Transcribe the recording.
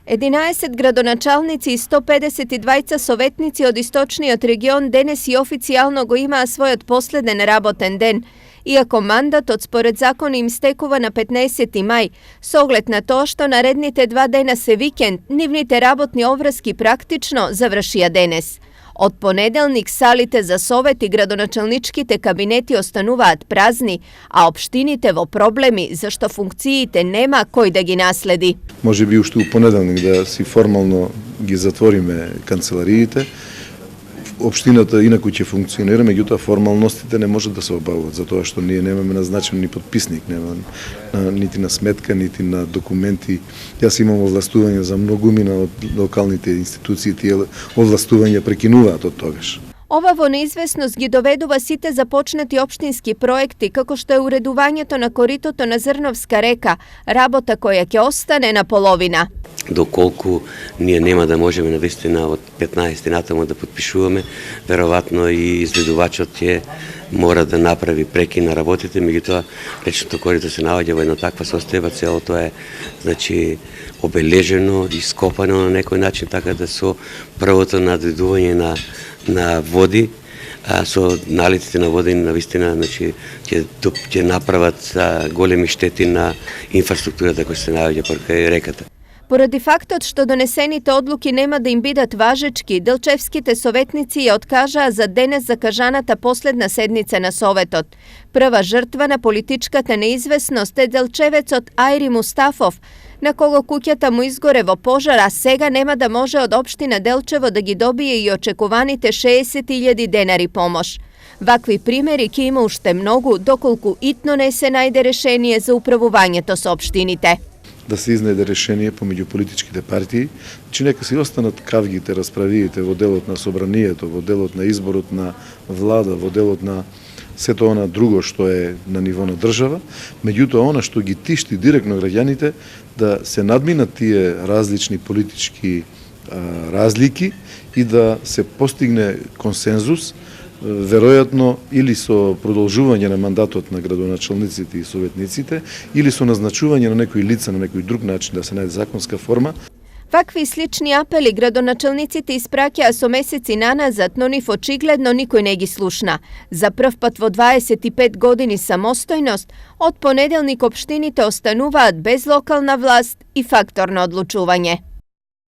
11 gradoначалници и 152 советници од источниот регион денес и официјално го имаа својот последен работен ден, иако мандатот според закон им стекува на 15 мај, со оглед на тоа што наредните 2 дена се викенд, нивните работни обврски практично завршија денес. Од понеделник салите за совет и градоначалничките кабинети остануваат празни, а општините во проблеми зашто функциите нема кој да ги наследи. Може би уште у понеделник да си формално ги затвориме канцелариите. Општината инаку ќе функционира, меѓутоа формалностите не можат да се обавуваат, затоа што ние немаме назначен ни подписник, нема нити на сметка, нити на документи. Јас имам овластување за многумина од локалните институции, тие овластувања прекинуваат од тогаш. Ова во неизвестност ги доведува сите започнати општински проекти, како што е уредувањето на коритото на Зрновска река, работа која ќе остане на половина. Доколку ние нема да можеме навистина од 15 натаму да подпишуваме, веројатно и изведувачот ќе мора да направи прекин на работите, меѓутоа речното корито се наоѓа во една таква состојба, целото е значи обележено и скопано на некој начин, така да со првото надведување на води, со налетите на вода навистина значи ќе направат големи штети на инфраструктурата која се наоѓа покрај реката. Поради фактот што донесените одлуки нема да им бидат важечки, делчевските советници ја откажаа за денес закажаната последна седница на Советот. Прва жртва на политичката неизвестност е делчевецот Ајри Мустафов, на кого куќата му изгоре во пожар, а сега нема да може од општина Делчево да ги добие и очекуваните 60.000 денари помош. Вакви примери ќе има уште многу, доколку итно не се најде решение за управувањето со општините. Да се изнајде решение помеѓу политичките партии, че нека си останат кавгите, расправиите во делот на собранието, во делот на изборот на влада, во делот на сето она друго што е на ниво на држава, меѓутоа она што ги тишти директно граѓаните, да се надминат тие различни политички разлики и да се постигне консензус, веројатно или со продолжување на мандатот на градоначалниците и советниците, или со назначување на некои лица на некој друг начин да се најде законска форма. Вакви и слични апели градоначалниците испраќаа со месеци наназад, но нив очигледно никој не ги слушна. За прв пат во 25 години самостојност, од понеделник општините остануваат без локална власт и фактор на одлучување.